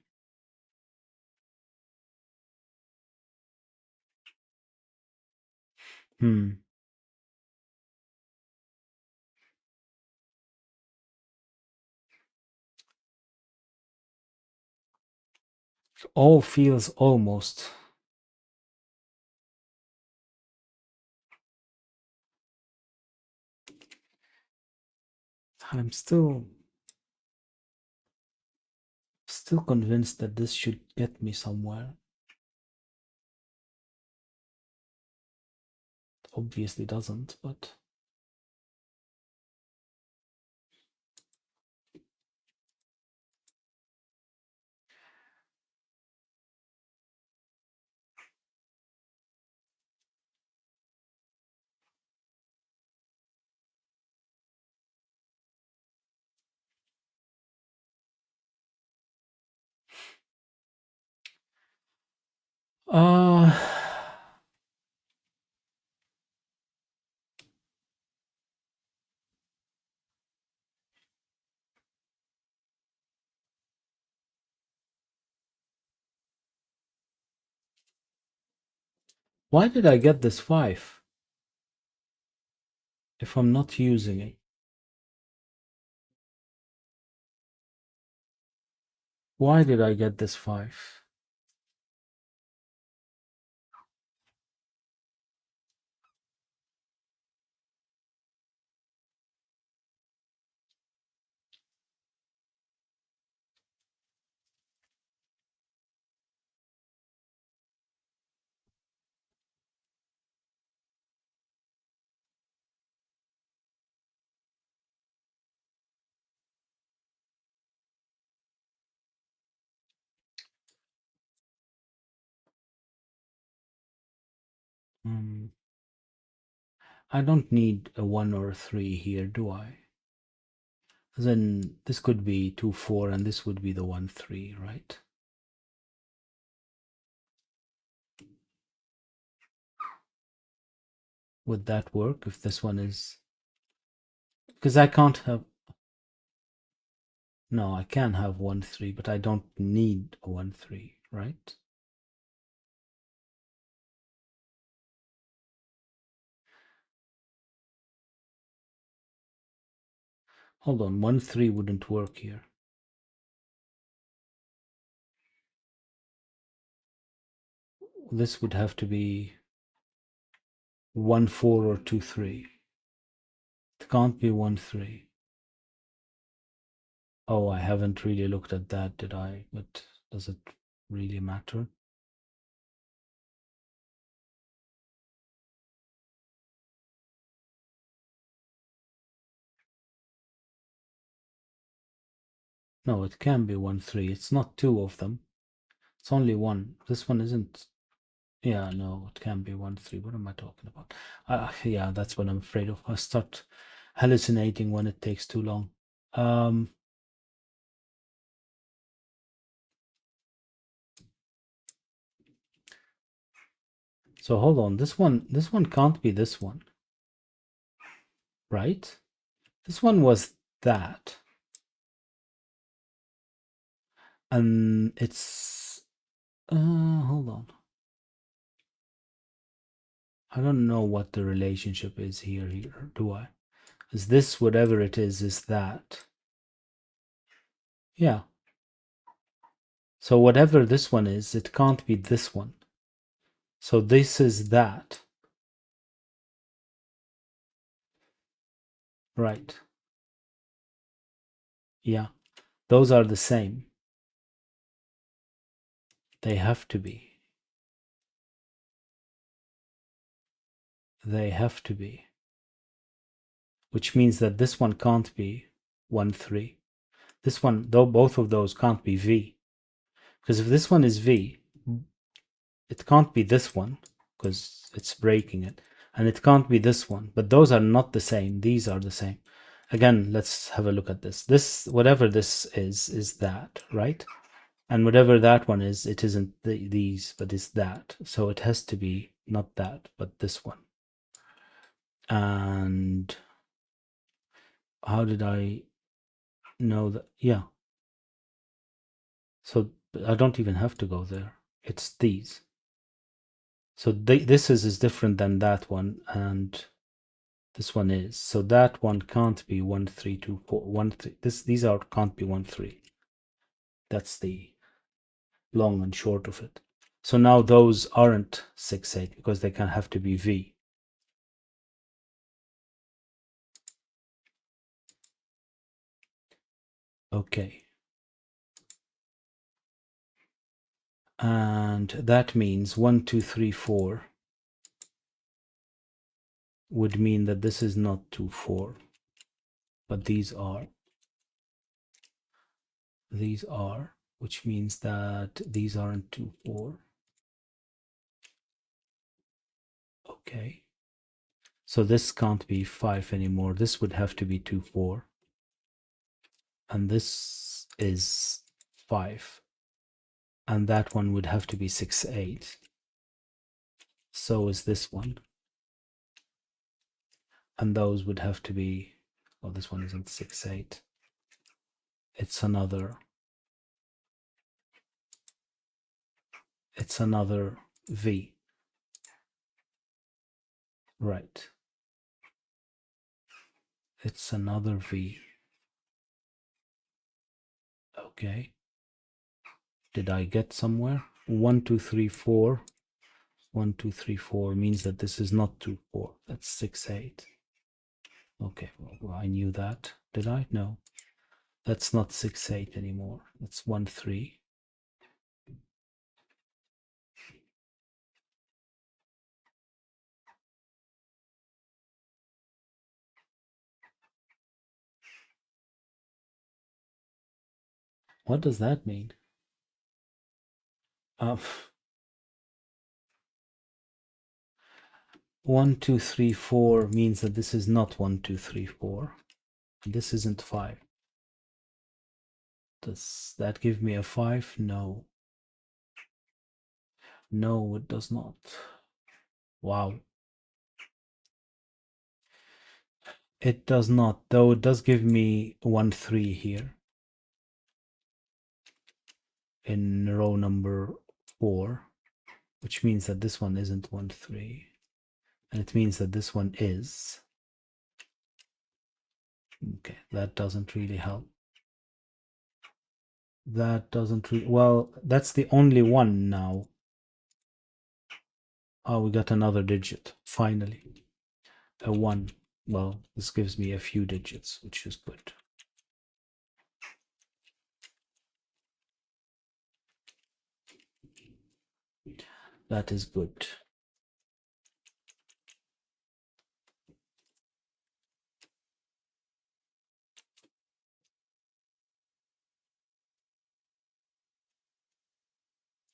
[SPEAKER 1] Hmm. All feels almost. I'm still convinced that this should get me somewhere. Obviously doesn't, but uh why did I get this 5 if I'm not using it? Why did I get this 5? I don't need a 1 or a 3 here, do I? Then this could be 2, 4, and this would be the 1, 3, right? Would that work if this one is... Because I can't have... No, I can have 1, 3, but I don't need a 1, 3, right? Hold on, 1, 3 wouldn't work here. This would have to be 1, 4 or 2, 3. It can't be 1, 3. Oh, I haven't really looked at that, did I? But does it really matter? No, it can be 1, 3. It's not two of them. It's only one. This one isn't. Yeah, no, it can be 1, 3. What am I talking about? Yeah, that's what I'm afraid of. I start hallucinating when it takes too long. So hold on. This one can't be this one, right? This one was that. And it's hold on. I don't know what the relationship is here, do I? Is this whatever it is that? Yeah. So whatever this one is, it can't be this one. So this is that. Right. Yeah. Those are the same. They have to be. They have to be. Which means that this one can't be 1, 3. This one, though, both of those can't be V. Because if this one is V, it can't be this one because it's breaking it. And it can't be this one. But those are not the same. These are the same. Again, let's have a look at this. This, whatever this is that, right? And whatever that one is, it isn't these, but it's that. So it has to be not that, but this one. And how did I know that? Yeah. So I don't even have to go there. It's these. So this is different than that one, and this one is. So that one can't be 1, 3, 2, 4, 1, 3. These are can't be 1, 3. That's the long and short of it. So now those aren't 6, 8 because they can have to be V. Okay. And that means 1, 2, 3, 4 would mean that this is not 2, 4, but these are, which means that these aren't 2, 4. Okay. So this can't be 5 anymore. This would have to be 2, 4. And this is 5. And that one would have to be 6, 8. So is this one. And those would have to be, well, this one isn't 6, 8. It's another V. Right. It's another V. Okay. Did I get somewhere? 1, 2, 3, 4. 1, 2, 3, 4 means that this is not 2, 4. That's 6, 8. Okay, well, I knew that. Did I? No. That's not 6, 8 anymore. That's 1, 3. What does that mean? 1, 2, 3, 4 means that this is not 1, 2, 3, 4. This isn't 5. Does that give me a 5? No. No, it does not. Wow. It does not, though it does give me 1 3 here in row number 4, which means that this one isn't 1 3, and it means that this one is. Okay, that doesn't really help. That doesn't really, well, that's the only one now. Oh, we got another digit, finally. A 1. Well, this gives me a few digits, which is good. That is good.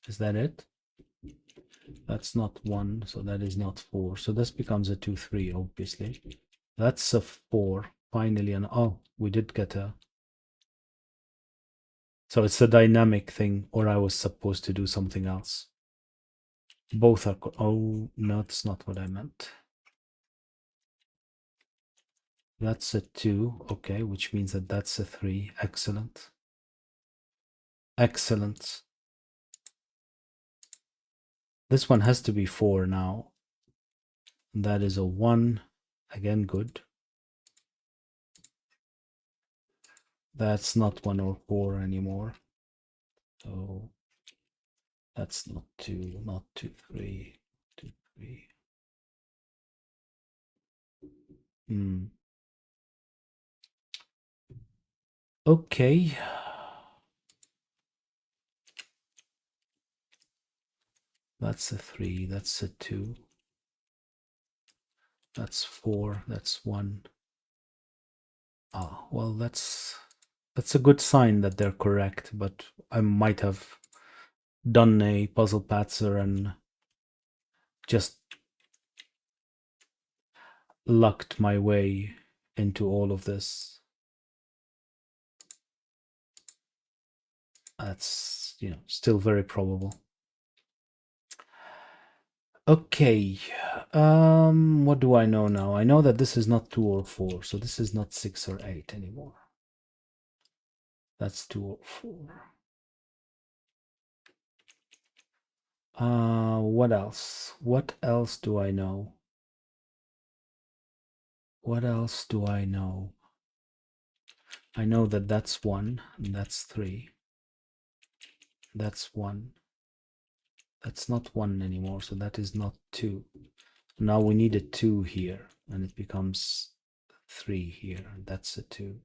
[SPEAKER 1] Is that it? That's not 1, so that is not 4. So this becomes a 2 3, obviously. That's a 4. Finally, and oh, we did get a. So it's a dynamic thing, or I was supposed to do something else. Both are. Oh, no, that's not what I meant. That's a 2, okay, which means that that's a 3. Excellent. Excellent. This one has to be 4 now. That is a 1. Again, good. That's not 1 or 4 anymore. So that's not 2, not 2 3, 2 3. Hmm. Okay. That's a 3, that's a 2. That's 4, that's 1. Ah, well, that's a good sign that they're correct, but I might have done a puzzle patzer and just lucked my way into all of this. That's, still very probable. Okay, what do I know now? I know that this is not 2 or 4, so this is not 6 or 8 anymore. That's 2 or 4. What else? What else do I know? What else do I know? I know that that's 1, and that's 3. That's 1. That's not 1 anymore, so that is not 2. Now we need a 2 here, and it becomes 3 here, and that's a 2.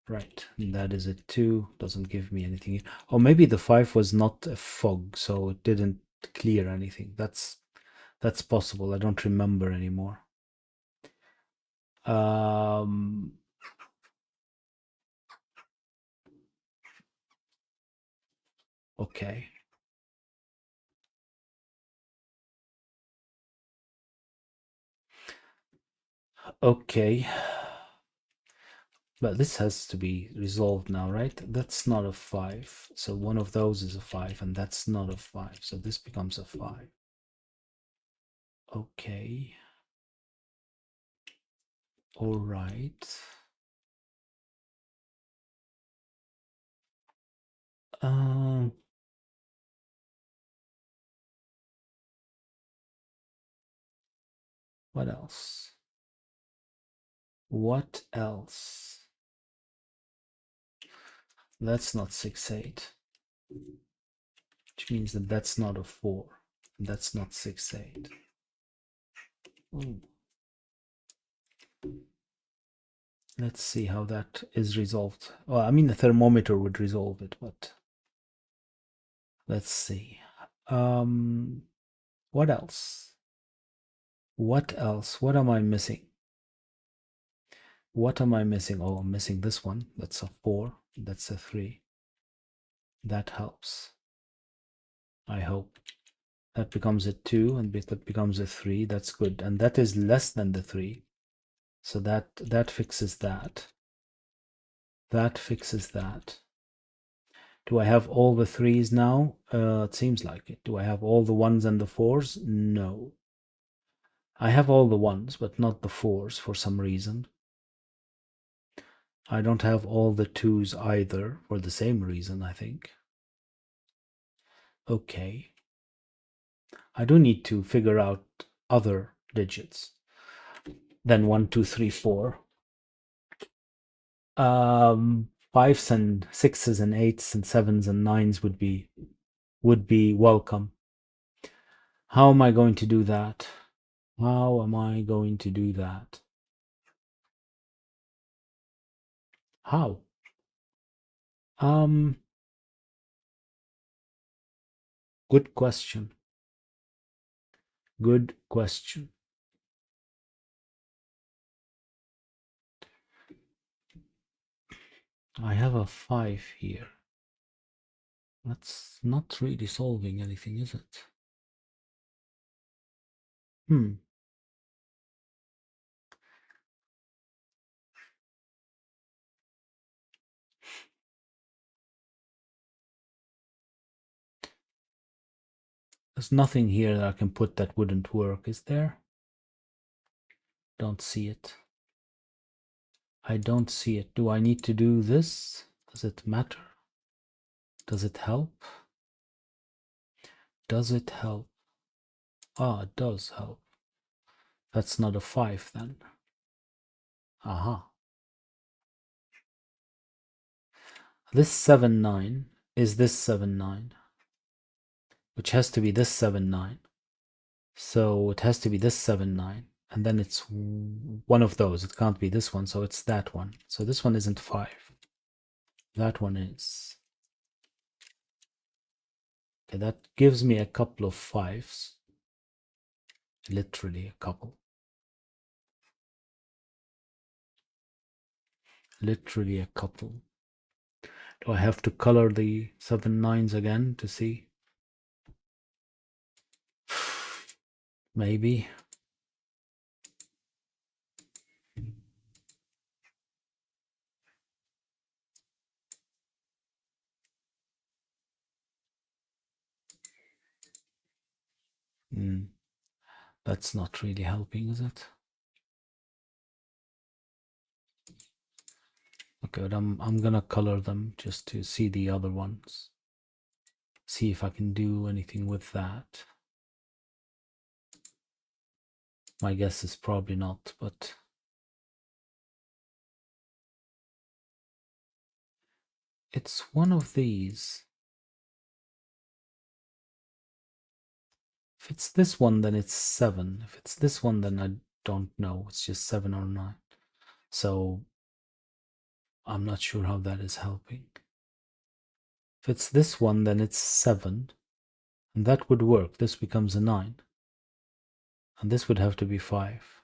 [SPEAKER 1] Right, and that is a 2, doesn't give me anything. Or maybe the 5 was not a fog, so it didn't clear anything. That's possible. I don't remember anymore. Okay. Okay. But this has to be resolved now, right? That's not a 5. So one of those is a 5, and that's not a 5. So this becomes a 5. Okay. All right. What else? What else? That's not 6 8, which means that that's not a 4. That's not 6 8. Ooh. Let's see how that is resolved. Well, I mean, the thermometer would resolve it, but let's see. What else? What else? What am I missing? What am I missing? Oh, I'm missing this one. That's a 4. That's a 3. That helps. I hope. That becomes a 2, and that becomes a 3. That's good. And that is less than the 3. So that fixes that. That fixes that. Do I have all the 3s now? It seems like it. Do I have all the 1s and the 4s? No. I have all the ones, but not the fours for some reason. I don't have all the twos either for the same reason, I think. Okay. I do need to figure out other digits than 1, 2, 3, 4. Fives and sixes and eights and sevens and nines would be welcome. How am I going to do that? How am I going to do that? How? Good question. Good question. I have a 5 here. That's not really solving anything, is it? There's nothing here that I can put that wouldn't work, is there? Don't see it. I don't see it. Do I need to do this? Does it matter? Does it help? Does it help? Ah, it does help. That's not a 5 then. Aha. This 7, 9 is this 7, 9, which has to be this 7, 9. So it has to be this 7, 9. And then it's one of those. It can't be this one, so it's that one. So this one isn't 5. That one is. Okay, that gives me a couple of 5s. Literally a couple. Literally a couple. Do I have to color the 7, 9s again to see? Maybe. That's not really helping, is it? Okay, but I'm gonna color them just to see the other ones. See if I can do anything with that. My guess is probably not, but it's one of these. If it's this one, then it's 7. If it's this one, then I don't know. It's just 7 or 9. So I'm not sure how that is helping. If it's this one, then it's 7. And that would work. This becomes a 9. And this would have to be 5.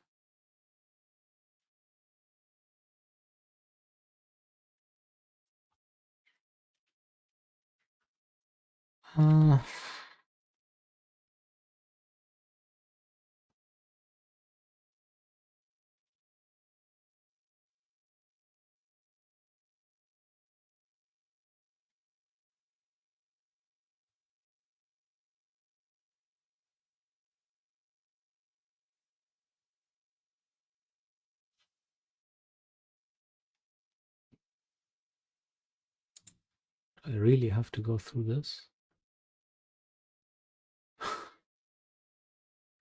[SPEAKER 1] I really have to go through this?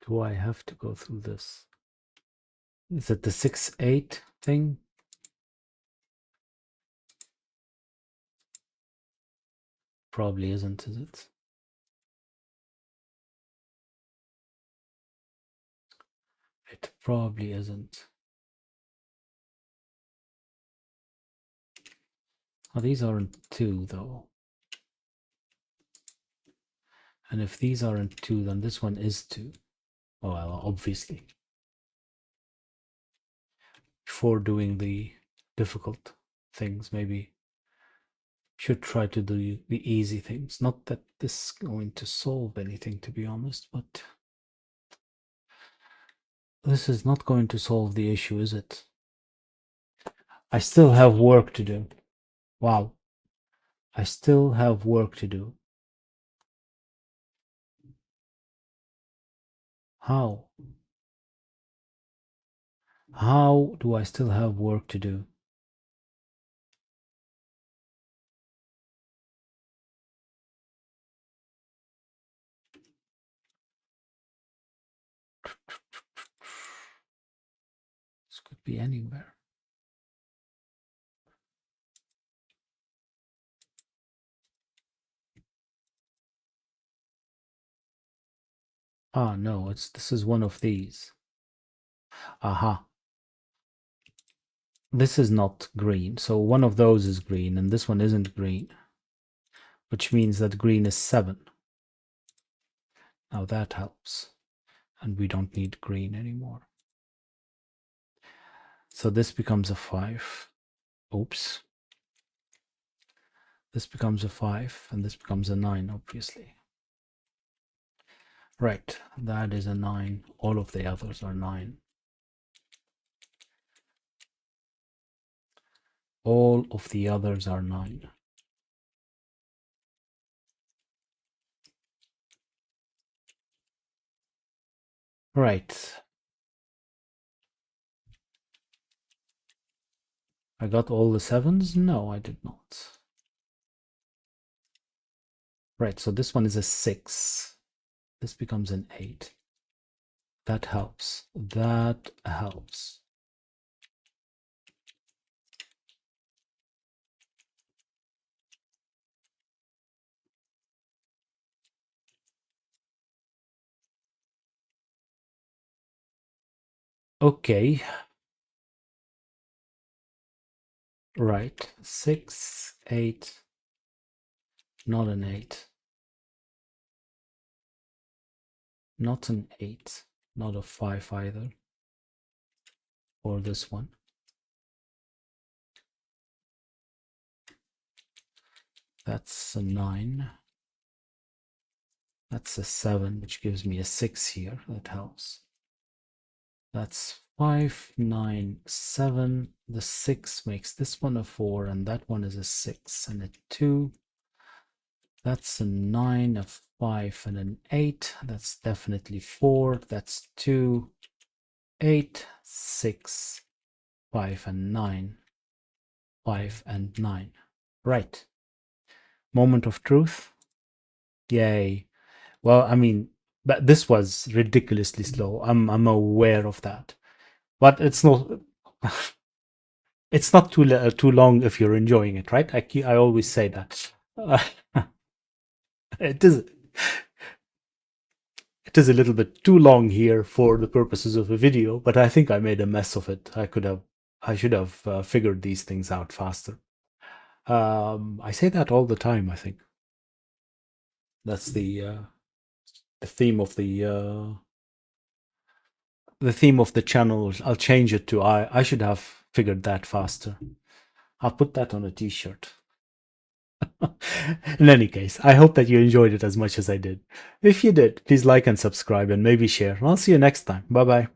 [SPEAKER 1] Do I have to go through this? Is it the 6, 8 thing? Probably isn't, is it? It probably isn't. Oh, these aren't 2 though. And if these aren't 2, then this one is 2. Oh, well, obviously. Before doing the difficult things, maybe should try to do the easy things. Not that this is going to solve anything, to be honest, but this is not going to solve the issue, is it? I still have work to do. Wow. I still have work to do. How? How do I still have work to do? This could be anywhere. Ah, no, this is one of these. Aha. This is not green, so one of those is green, and this one isn't green, which means that green is 7. Now that helps, and we don't need green anymore. So this becomes a 5. Oops. This becomes a 5, and this becomes a 9, obviously. Right, that is a 9. All of the others are 9. All of the others are 9. Right. I got all the 7s? No, I did not. Right, so this one is a 6. This becomes an 8. That helps. That helps. Okay. Right. 6, 8. Not an 8. Not an 8. Not a 5 either. Or this one. That's a 9. That's a 7, which gives me a 6 here. That helps. That's 5, 9, 7. The 6 makes this one a 4, and that one is a 6 and a 2. That's a 9, a 5, and an 8. That's definitely 4. That's 2, 8, 6, 5, and 9. 5 and 9. Right. Moment of truth. Yay. Well, I mean, but this was ridiculously slow. I'm aware of that. But it's not it's not too long if you're enjoying it, right? I always say that. Uh, it is it is a little bit too long here for the purposes of a video, but I think I made a mess of it. I should have figured these things out faster. I say that all the time. I think that's the theme of the theme of the channel. I'll change it to I should have figured that faster. I'll put that on a t-shirt. In any case, I hope that you enjoyed it as much as I did. If you did, please like and subscribe and maybe share. I'll see you next time. Bye bye.